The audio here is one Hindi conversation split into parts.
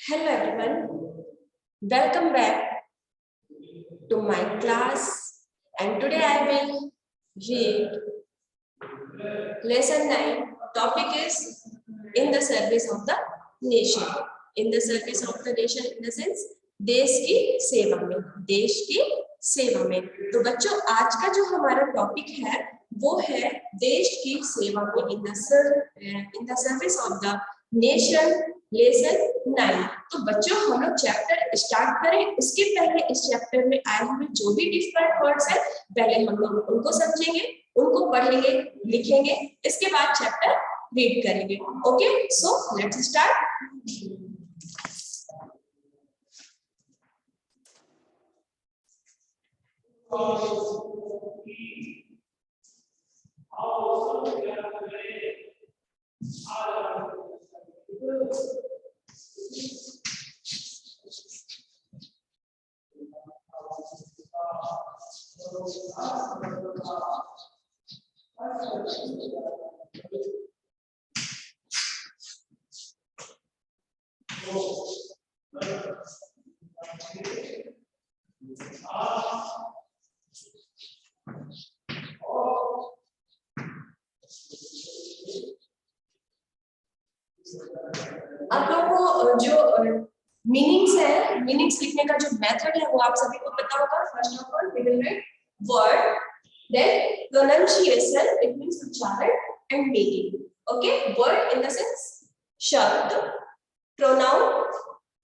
Hello everyone, welcome back to my class, and today I will read lesson 9. Topic is in the service of the nation. In the service of the nation in the sense देश की सेवा में, देश की सेवा में। तो बच्चों आज का जो हमारा टॉपिक है वो है देश की सेवा में in the service of the nation, lesson 9। तो बच्चों हम लोग चैप्टर स्टार्ट करें उसके पहले इस चैप्टर में आए हुए जो भी डिफरेंट वर्ड्स है पहले हम लोग उनको समझेंगे, उनको पढ़ेंगे, लिखेंगे, इसके बाद चैप्टर रीड करेंगे। Okay, so let's start. आप लोगों को जो मीनिंग्स है, मीनिंग्स लिखने का जो मेथड है वो आप सभी को पता होगा। First of all we will write word, then pronunciation, it means उच्चारण, and meaning. Okay, word in the sense शब्द, प्रोनाउन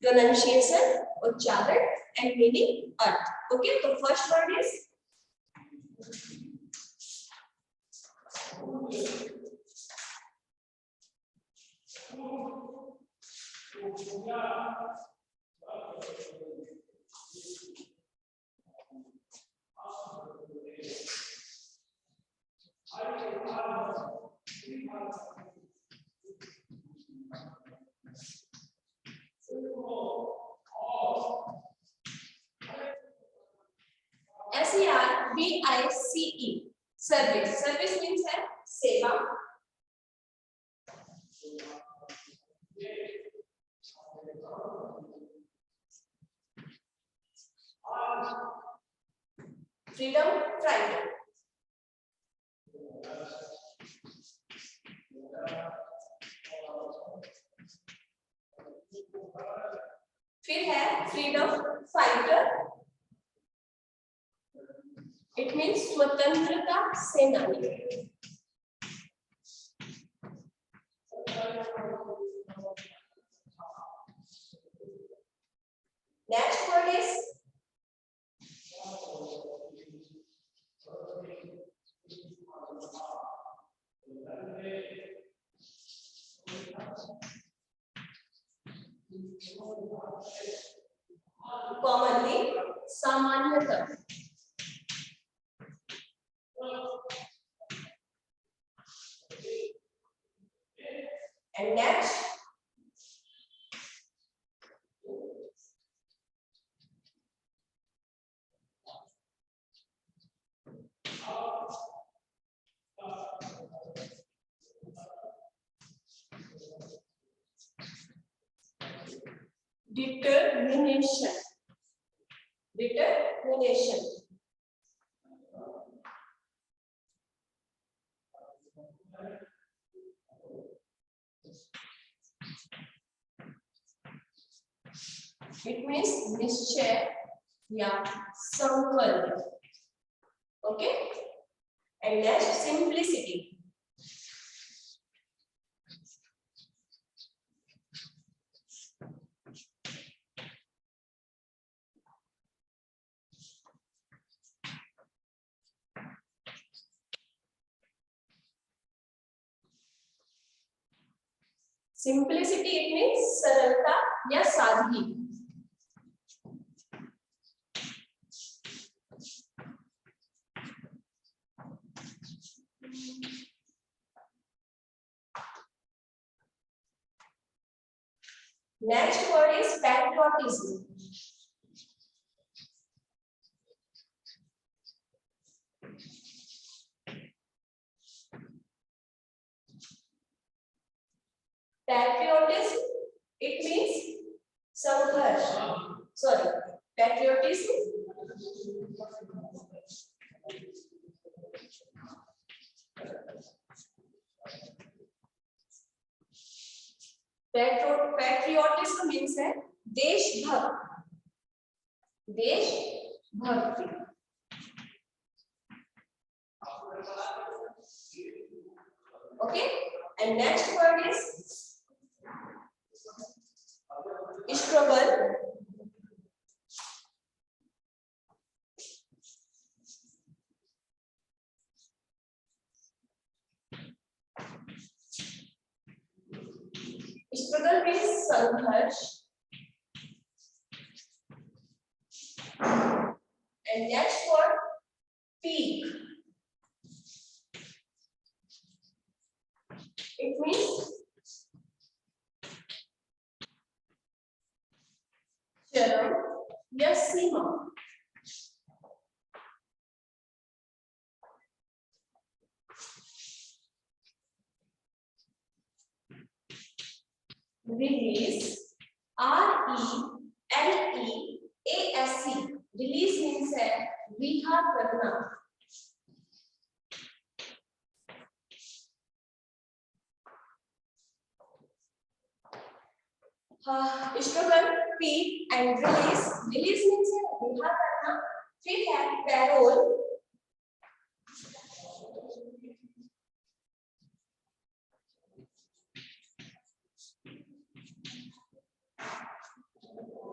प्रोनाउंसिएशन उच्चारण, एंड मीनिंग अर्थ। ओके, तो first word is SERVICE, service. Service means है सेवा। Freedom, freedom. फिर है फ्रीडम फाइटर, इट मीन्स स्वतंत्रता सेनानी। नेक्स्ट वर्ड इज कॉमनली, सामान्यतः। And next determination, determination। It means निश्चय या संकल्प। Okay, and next simplicity. Simplicity it means सरलता या सादगी। Next word is patriotism. Patriotism, it means संघर्ष, सॉरी, पैट्रियोटिज्म, पैट्रियोटिज्म मीन्स है देशभक्त, देशभक्ति। Okay, and next word is struggle, struggle means संघर्ष, and next word peak, it means चरम या सीमा। Release, RELEASE, release means है रिहा करना। Struggle, peak and release. Release means है रिहा करना। फिर है पैरोल,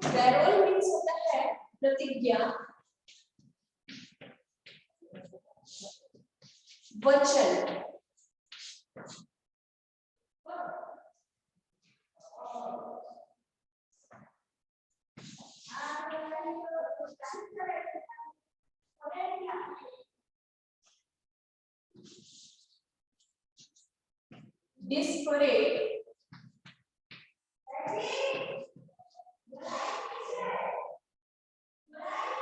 पैरोल मीन्स होता है प्रतिज्ञा, वचन। Desperate,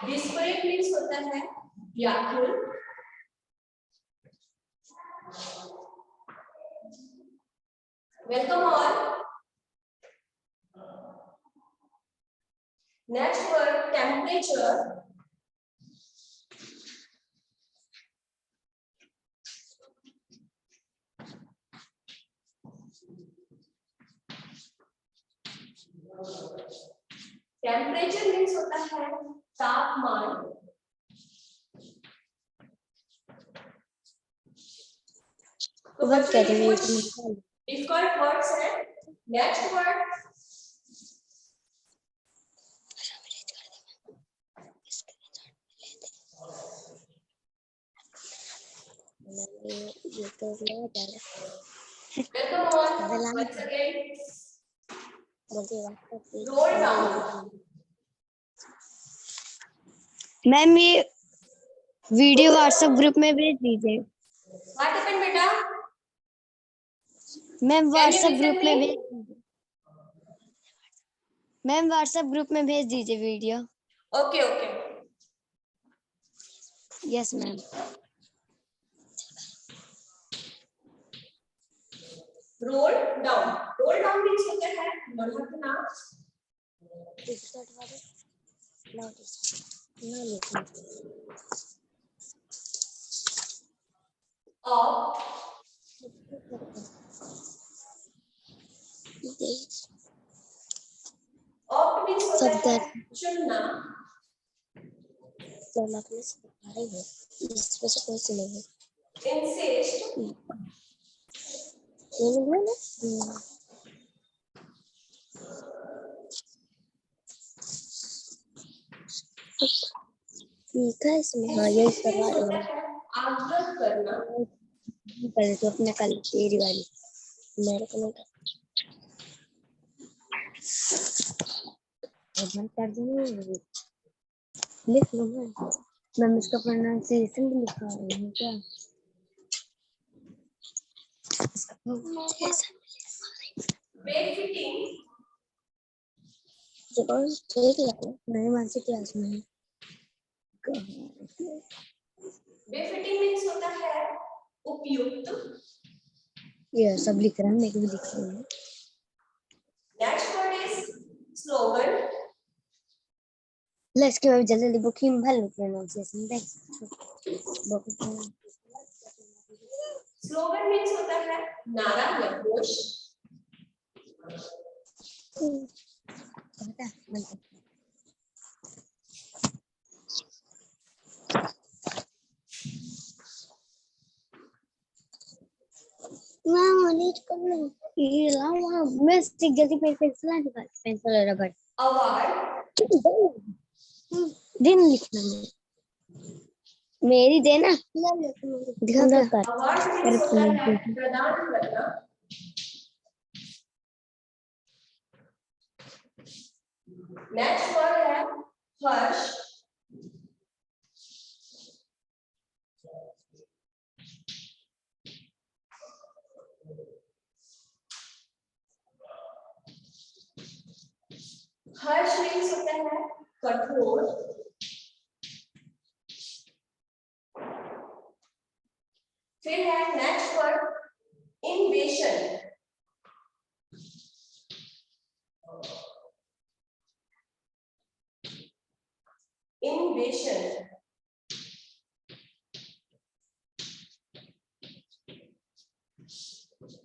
desperate means होता है व्याकुल। Welcome all. Next word temperature, temperature means होता है तापमान। तो बच्चों ये कुछ डिफिकल्ट वर्ड्स हैं। Next word welcome all once again. Roll down. Ma'am ये वीडियो व्हाट्सएप ग्रुप में भेज दीजिए। व्हाट हैपेंड बेटा? मैम व्हाट्सएप ग्रुप में भेज दीजिए। मैम व्हाट्सएप ग्रुप में भेज दीजिए video. Okay okay. Yes ma'am. Roll down, roll down means होता है लुढ़कना। ऑफ, ऑफ मींस होता है चुनना। इंसिस्ट, ठीक है इसमें। हाँ यही करवा रहे हैं। आग्रह करना। पहले तो अपने कल तेरी वाली मेरे को नहीं कर दूंगी। लिख लो मैम इसका प्रोनाउंसिएशन भी लिखा रही हूँ क्या? बेफिटिंग, जब ठीक लगा नहीं मानसी क्लास में। बेफिटिंग मींस होता है उपयुक्त। ये सब लिख रहा है, मैं भी लिख रही हूँ। Next word is slogan. Let's give a jolly book him hello pronunciation. Slogan means होता है नारा या घोष। पेंसिल रबर अवार्ड दिन लिखना मेरी देना दिखा अवार्ड मीन्स होता है प्रदान करना। नेक्स्ट वर्ड है हर्ष। हर्ष मीन्स होता है कठोर। फिर है नेक्स्ट वर्ड इन्वेशन। इन्वेशन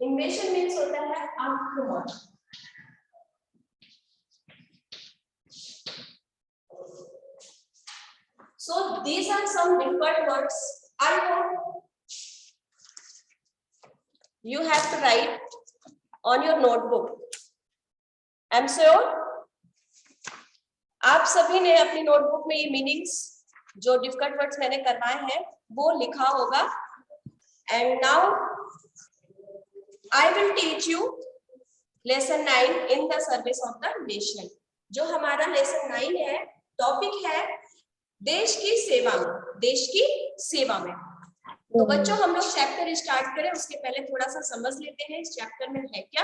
इन्वेशन मीन्स होता है आक्रमण। So these are some different words. I hope you have to write on your notebook. I'm sure आप सभी ने अपनी नोटबुक में ये मीनिंग्स जो डिफिकल्ट वर्ड्स मैंने करवाए हैं वो लिखा होगा। And now I will teach you lesson 9 in the service of the nation. जो हमारा लेसन 9 है, टॉपिक है देश की सेवा में। देश की सेवा में। तो बच्चों हम लोग चैप्टर स्टार्ट करें उसके पहले थोड़ा सा समझ लेते हैं इस चैप्टर में है क्या।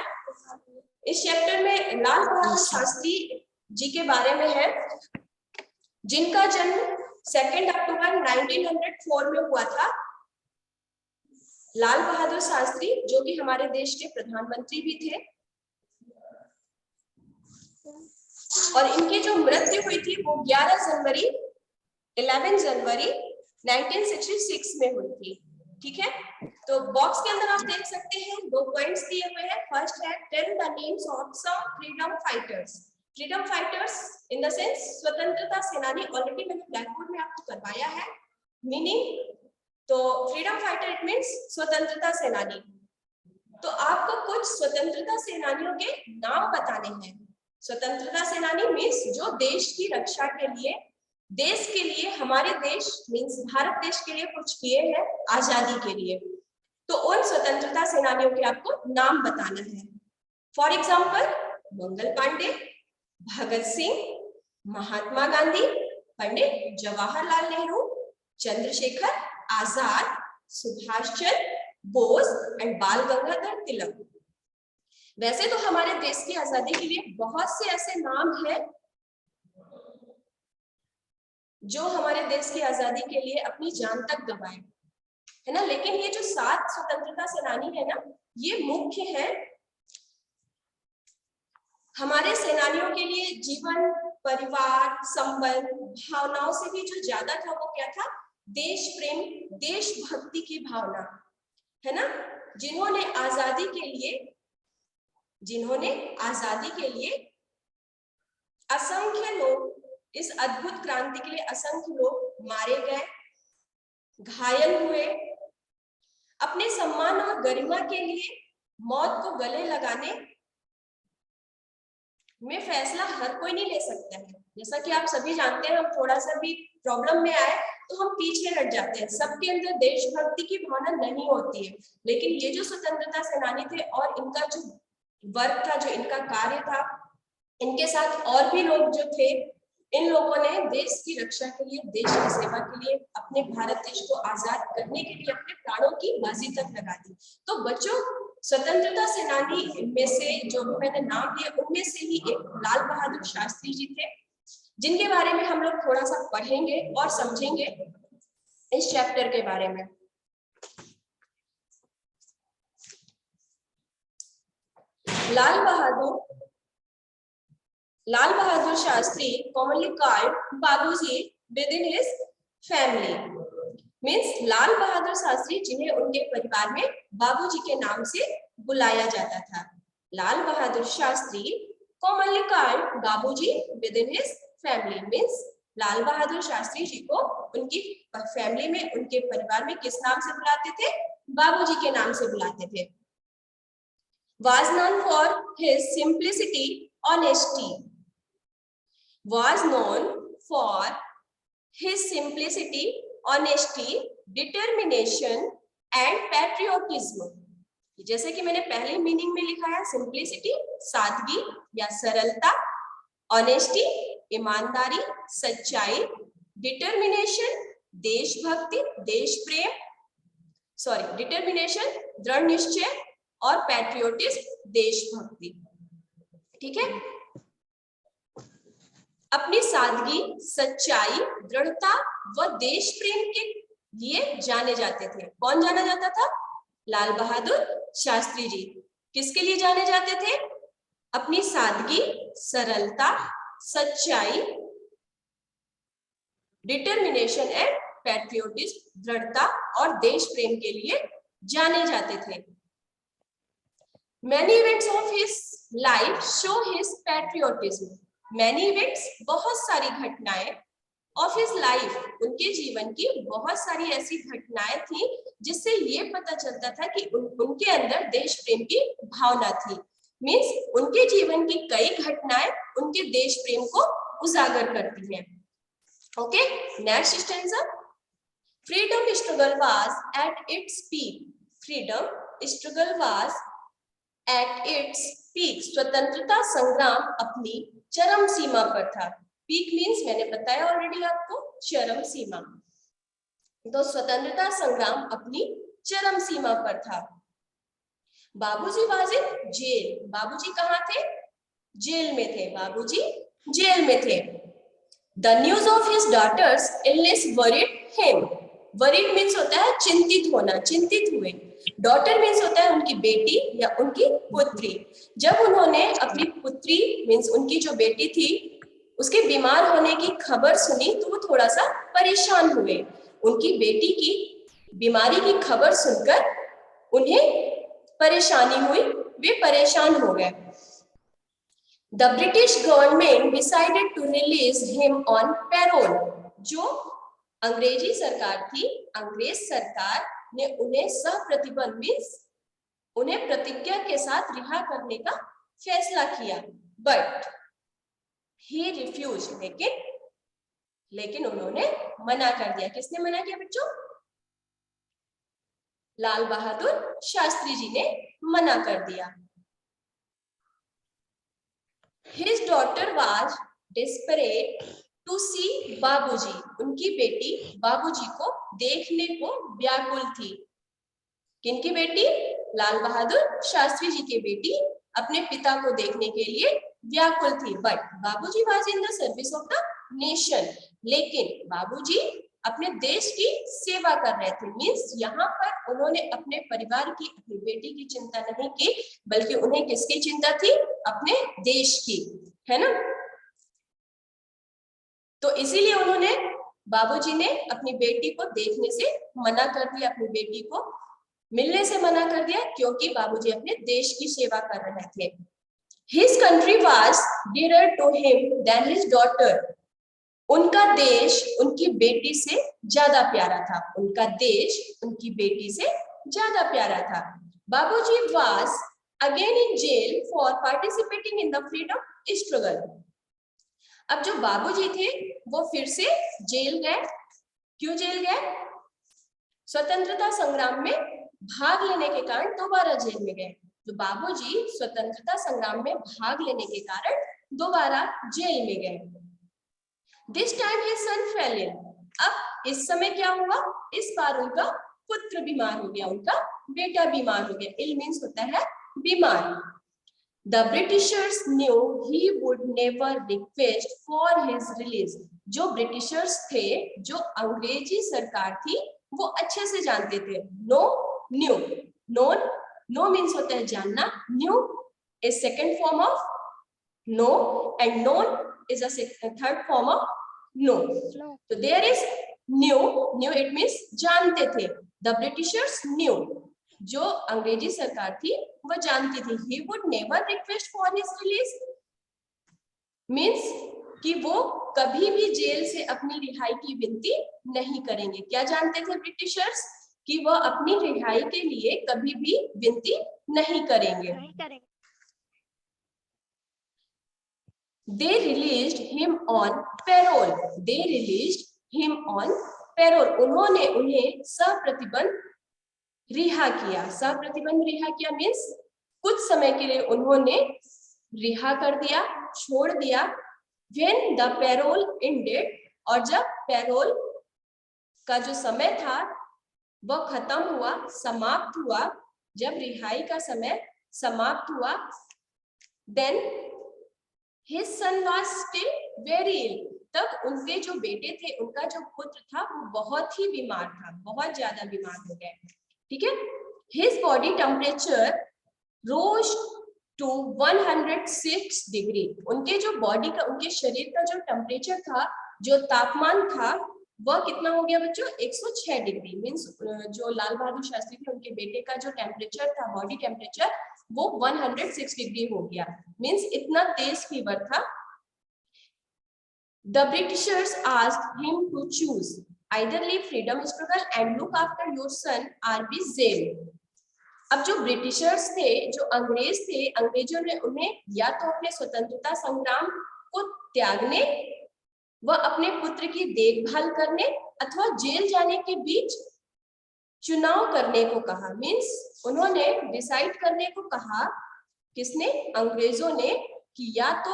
इस चैप्टर में लाल बहादुर शास्त्री जी के बारे में है, जिनका जन्म 2 अक्टूबर 1904 में हुआ था। लाल बहादुर शास्त्री जो कि हमारे देश के प्रधानमंत्री भी थे, और इनकी जो मृत्यु हुई थी वो 11 जनवरी 1966 में हुई थी। ठीक है, तो बॉक्स के अंदर आप देख सकते हैं 2 पॉइंट्स दिए हुए हैं। फर्स्ट है tell the names of some freedom fighters. Freedom fighters in the sense स्वतंत्रता सेनानी। ऑलरेडी मैंने ब्लैक बोर्ड में आपको करवाया है मीनिंग। तो फ्रीडम फाइटर इट मींस स्वतंत्रता सेनानी। तो आपको कुछ स्वतंत्रता सेनानियों के नाम बताने हैं। स्वतंत्रता सेनानी मींस जो देश की रक्षा के लिए, देश के लिए, हमारे देश मींस भारत देश के लिए कुछ किए हैं आजादी के लिए। तो उन स्वतंत्रता सेनानियों के आपको नाम बताना है। For example Mangal Pandey, Bhagat Singh, Mahatma Gandhi, Pandit Jawaharlal Nehru, Chandrashekhar Azad, Subhash Chandra Bose and Bal Gangadhar तिलक। वैसे तो हमारे देश की आजादी के लिए बहुत से ऐसे नाम हैं जो हमारे देश की आजादी के लिए अपनी जान तक गंवाए, है ना। लेकिन ये जो 7 स्वतंत्रता सेनानी है ना, ये मुख्य है। हमारे सेनानियों के लिए जीवन, परिवार, संबंध, भावनाओं से भी जो ज्यादा था वो क्या था? देश प्रेम, देशभक्ति की भावना, है ना। जिन्होंने आजादी के लिए असंख्य लोग, इस अद्भुत क्रांति के लिए असंख्य लोग मारे गए, घायल हुए। अपने सम्मान और गरिमा के लिए मौत को गले लगाने में फैसला हर कोई नहीं ले सकता है। जैसा कि आप सभी जानते हैं, हम थोड़ा सा भी प्रॉब्लम में आए तो हम पीछे हट जाते हैं। सबके अंदर देशभक्ति की भावना नहीं होती है। लेकिन ये जो स्वतंत्रता सेनानी थे और इनका जो वर्क था, जो इनका कार्य था, इनके साथ और भी लोग जो थे, इन लोगों ने देश की रक्षा के लिए, देश की सेवा के लिए, अपने भारत देश को आजाद करने के लिए अपने प्राणों की बाजी तक लगा दी। तो बच्चों, स्वतंत्रता सेनानी में से जो भी मैंने नाम लिए उनमें से ही एक लाल बहादुर शास्त्री जी थे, जिनके बारे में हम लोग थोड़ा सा पढ़ेंगे और समझेंगे इस चैप्टर के बारे में। लाल लाल बहादुर शास्त्री commonly called बाबूजी within his family means लाल बहादुर शास्त्री जिन्हें उनके परिवार में बाबूजी के नाम से बुलाया जाता था। लाल बहादुर शास्त्री commonly called बाबूजी within his family means लाल बहादुर शास्त्री जी को उनकी फैमिली में, उनके परिवार में किस नाम से बुलाते थे? बाबूजी के नाम से बुलाते थे। Was known for his simplicity, honesty. Was known for his simplicity, honesty, determination and patriotism. जैसे कि मैंने पहले मीनिंग में लिखा है, सिंप्लिसिटी सादगी या सरलता, ऑनेस्टी ईमानदारी सच्चाई, डिटर्मिनेशन देशभक्ति देश प्रेम, डिटर्मिनेशन दृढ़ निश्चय और पैट्रियोटिज्म देशभक्ति। ठीक है, अपनी सादगी, सच्चाई, दृढ़ता व देश प्रेम के लिए जाने जाते थे। कौन जाना जाता था? लाल बहादुर शास्त्री जी। किसके लिए जाने जाते थे? अपनी सादगी, सरलता, सच्चाई, डिटर्मिनेशन एंड पैट्रियोटिज्म दृढ़ता और देश प्रेम के लिए जाने जाते थे। Many events of his life show his patriotism. Many events बहुत सारी घटनाएं of his life उनके जीवन की बहुत सारी ऐसी घटनाएं थी जिससे ये पता चलता था कि उनके अंदर देश प्रेम की भावना थी। मीन्स उनके जीवन की कई घटनाएं उनके देश प्रेम को उजागर करती हैं। Okay, next stanza. Freedom struggle was at its peak. Freedom struggle was at its peak. स्वतंत्रता संग्राम अपनी चरम सीमा पर था। पीक मीन्स मैंने बताया ऑलरेडी आपको, चरम सीमा। तो स्वतंत्रता संग्राम अपनी चरम सीमा पर था। बाबूजी वाज इन जेल। बाबूजी कहाँ थे? जेल में थे। बाबूजी जेल में थे। The news of his daughter's illness worried him. Worried means होता है चिंतित होना, चिंतित हुए। डॉटर मीन्स होता है उनकी बेटी या उनकी पुत्री। जब उन्होंने अपनी पुत्री मीन्स उनकी जो बेटी थी उसके बीमार होने की खबर सुनी तो वो थोड़ा सा परेशान हुए। उनकी बेटी की बीमारी की खबर सुनकर उन्हें परेशानी हुई, वे परेशान हो गए। The British government decided to release him on parole. जो अंग्रेजी सरकार थी, अंग्रेज सरकार ने उन्हें सह-प्रतिबंध मीन्स उन्हें प्रतिज्ञा के साथ रिहा करने का फैसला किया। बट ही रिफ्यूज, लेकिन उन्होंने मना कर दिया। किसने मना किया बच्चों? लाल बहादुर शास्त्री जी ने मना कर दिया। His daughter was desperate to see बाबूजी। उनकी बेटी बाबूजी को देखने को व्याकुल थी। किनकी बेटी? लाल बहादुर शास्त्री जी की बेटी अपने पिता को देखने के लिए व्याकुल थी। बट बाबूजी was in the service of the nation। लेकिन बाबूजी अपने देश की सेवा कर रहे थे। मीन्स यहाँ पर उन्होंने अपने परिवार की, अपनी बेटी की चिंता नहीं की, बल्कि उन्हें किसकी चिंता थी? अपने देश की, है ना। तो इसीलिए उन्होंने, बाबूजी ने अपनी बेटी को देखने से मना कर दिया, अपनी बेटी को मिलने से मना कर दिया, क्योंकि बाबूजी अपने देश की सेवा कर रहे थे। His country was dearer to him than his daughter। उनका देश उनकी बेटी से ज्यादा प्यारा था। उनका देश उनकी बेटी से ज्यादा प्यारा था। बाबूजी was again in jail for participating in the freedom struggle। अब जो बाबूजी थे वो फिर से जेल गए। क्यों जेल गए? स्वतंत्रता संग्राम में भाग लेने के कारण दोबारा जेल में गए। तो बाबूजी स्वतंत्रता संग्राम में भाग लेने के कारण दोबारा जेल में गए। This time his son fell ill। अब इस समय क्या हुआ? इस बार उनका पुत्र बीमार हो गया, उनका बेटा बीमार हो गया। Ill means होता है बीमार। The Britishers knew he would never request for his release। जो ब्रिटिशर्स थे, जो अंग्रेजी सरकार थी, वो अच्छे से जानते थे। नो मीन्स होता है जानना, knew a second form of know, and known is a third form of know. तो there is knew. Knew it means जानते थे. The Britishers knew. जो अंग्रेजी सरकार थी वह जानती थी. He would never request for his release means कि वो कभी भी जेल से अपनी रिहाई की विनती नहीं करेंगे. क्या जानते थे ब्रिटिशर्स? कि वह अपनी रिहाई के लिए कभी भी विनती नहीं करेंगे. They released him on parole. They released him on parole. उन्होंने उन्हें सप्रतिबंध रिहा किया. सप्रतिबंध रिहा किया मीन्स कुछ समय के लिए उन्होंने रिहा कर दिया, छोड़ दिया. When the parole ended, और जब पैरोल का जो समय था वह खत्म हुआ, समाप्त हुआ, जब रिहाई का समय समाप्त हुआ, then his son was still very ill. तब उनके जो बेटे थे, उनका जो पुत्र था वो बहुत ही बीमार था, बहुत ज्यादा बीमार हो गए. ठीक है. His body temperature rose to 106 degree. उनके जो बॉडी का, उनके शरीर का जो टेम्परेचर था, जो तापमान था, वह कितना हो गया बच्चों? 106 डिग्री. मीन्स जो लाल बहादुर शास्त्री थे, उनके बेटे का जो टेम्परेचर था, बॉडी टेम्परेचर, वो 106 डिग्री हो गया. मीन्स इतना तेज फीवर था. The Britishers asked him to choose either leave freedom struggle and look after your son or be jailed. अब जो ब्रिटिशर्स थे, जो अंग्रेज थे, अंग्रेजों ने उन्हें या तो अपने स्वतंत्रता संग्राम को त्यागने व अपने पुत्र की देखभाल करने अथवा जेल जाने के बीच चुनाव करने को कहा. मीन्स उन्होंने डिसाइड करने को कहा. किसने? अंग्रेजों ने. कि या तो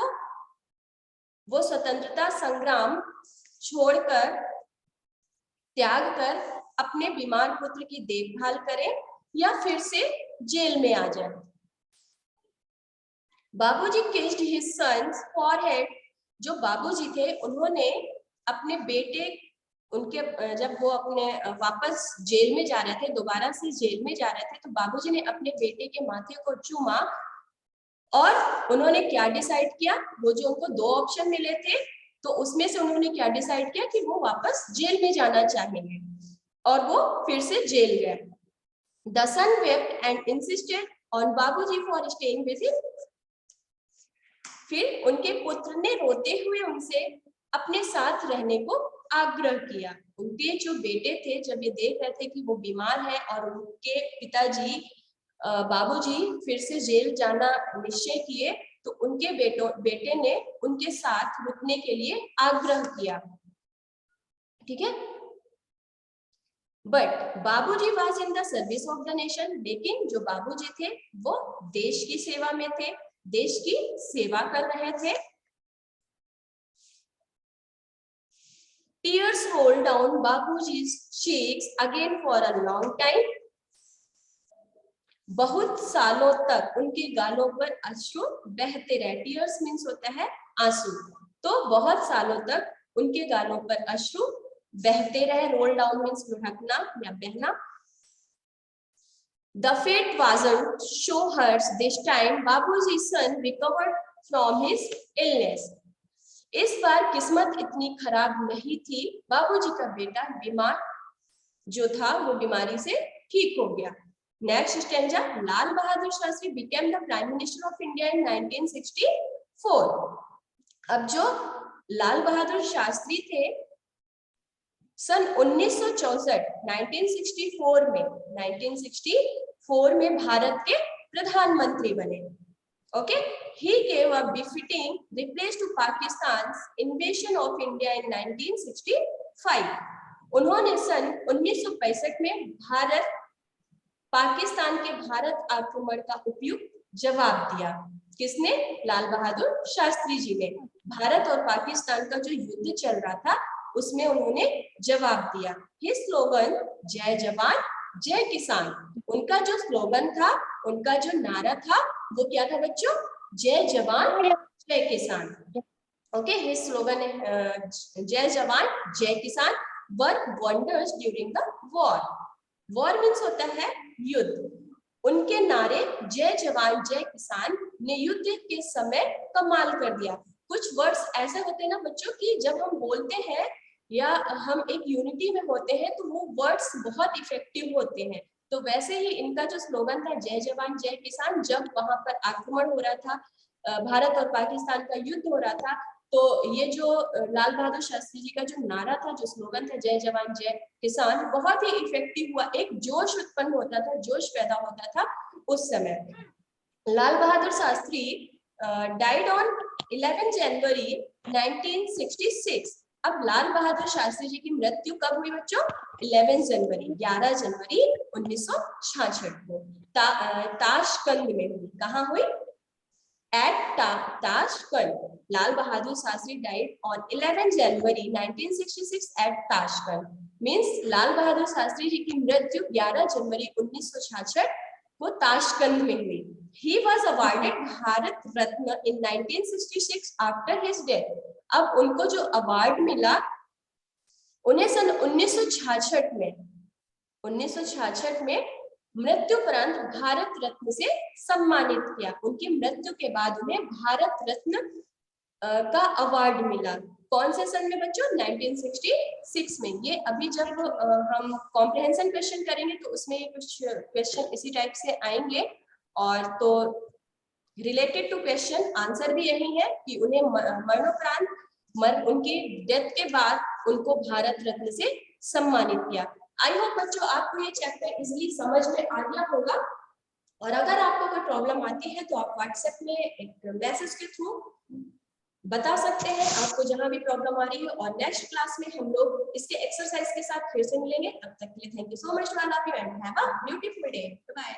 वो स्वतंत्रता संग्राम छोड़कर, त्याग कर अपने बीमार पुत्र की देखभाल करें या फिर से जेल में आ जाए. बाबूजी किस्ड हिज सन्स फॉरहेड. जो बाबूजी थे उन्होंने अपने बेटे, उनके जब वो अपने वापस जेल में जा रहे थे, दोबारा से जेल में जा रहे थे, तो बाबूजी ने अपने बेटे के माथे को चूमा और उन्होंने क्या डिसाइड किया? वो जो उनको 2 ऑप्शन मिले थे, तो उसमें से उन्होंने क्या डिसाइड किया कि वो वापस जेल में जाना चाहेंगे, और वो फिर से जेल गए. The son wept and insisted on बाबूजी for staying with him. फिर उनके पुत्र ने रोते हुए उनसे अपने साथ रहने को आग्रह किया. उनके जो बेटे थे, जब ये देख रहे थे कि वो बीमार है और उनके पिताजी बाबूजी फिर से जेल जाना निश्चय किए, तो उनके बेटे ने उनके साथ रुकने के लिए आग्रह किया. ठीक है. बट बाबूजी was in the service of the nation. लेकिन जो बाबूजी थे वो देश की सेवा में थे, देश की सेवा कर रहे थे. Tears rolled down बाबूजी's cheeks again for a long time. बहुत सालों तक उनके गालों पर अश्रु बहते रहे. टीयर्स मीन्स होता है आंसू. तो बहुत सालों तक उनके गालों पर अश्रु बहते रहे. रोल डाउन मीन्स लुढ़कना या बहना. The fate wasn't so harsh this time. बाबूजी's son recovered from his illness. इस बार किस्मत इतनी खराब नहीं थी. बाबूजी का बेटा बीमार जो था वो बीमारी से ठीक हो गया. Next stanza. Lal Bahadur Shastri became the Prime Minister of India in 1964. अब जो लाल बहादुर शास्त्री थे सन 1964 में भारत के प्रधानमंत्री बने. Okay. He gave a befitting replace to Pakistan's invasion of India in 1965. उन्होंने सन 1965 में पाकिस्तान के भारत आक्रमण का उपयुक्त जवाब दिया. किसने? लाल बहादुर शास्त्री जी ने. भारत और पाकिस्तान का जो युद्ध चल रहा था उसमें उन्होंने जवाब दिया. His slogan जय जवान जय किसान. उनका जो स्लोगन था, उनका जो नारा था वो क्या था बच्चों? जय जवान जय किसान. ओके. His slogan जय जवान जय किसान work wonders during the war. War means होता है युद्ध. उनके नारे जय जवान जय किसान ने युद्ध के समय कमाल कर दिया। कुछ वर्ड्स ऐसे होते हैं ना बच्चों कि जब हम बोलते हैं या हम एक यूनिटी में होते हैं तो वो वर्ड्स बहुत इफेक्टिव होते हैं। तो वैसे ही इनका जो स्लोगन था जय जवान जय किसान, जब वहां पर आक्रमण हो रहा था, भारत और पाकिस्तान का युद्ध हो रहा था, तो ये जो लाल बहादुर शास्त्री जी का जो नारा था, जो स्लोगन था जय जवान जय किसान, बहुत ही इफेक्टिव हुआ। एक जोश उत्पन्न होता था, जोश पैदा होता था उस समय। लाल Bahadur Shastri died on 11 January 1966। अब लाल बहादुर शास्त्री जी की मृत्यु कब हुई बच्चों? 11 जनवरी 1966 को ताशकंद में हुई। कहाँ हुई? At Tashkent. Lal Bahadur Shastri died on 11 January 1966 at Tashkent. Means Lal Bahadur Shastri ji की मृत्यु 11 जनवरी 1966 को ताशकंद में हुई। He was awarded Bharat Ratna in 1966 after his death. अब उनको जो अवार्ड मिला उन्हें सन 1966 में मृत्युपरांत भारत रत्न से सम्मानित किया। उनकी मृत्यु के बाद उन्हें भारत रत्न का अवार्ड मिला। कौन से सन में बच्चों? 1966 में। ये अभी जब हम कॉम्प्रिहेंशन क्वेश्चन करेंगे तो उसमें कुछ क्वेश्चन इसी टाइप से आएंगे। और तो रिलेटेड टू क्वेश्चन आंसर भी यही है कि उन्हें मरणोपरांत उनकी डेथ के बाद उनको भारत रत्न से सम्मानित किया। आई होप बच्चों आपको ये चैप्टर इजीली समझ में आ गया होगा। और अगर आपको कोई प्रॉब्लम आती है तो आप व्हाट्सएप में एक मैसेज के थ्रू बता सकते हैं आपको जहां भी प्रॉब्लम आ रही है। और नेक्स्ट क्लास में हम लोग इसके एक्सरसाइज के साथ फिर से मिलेंगे। तब तक के लिए thank you so much to all of you and have a beautiful day. Bye.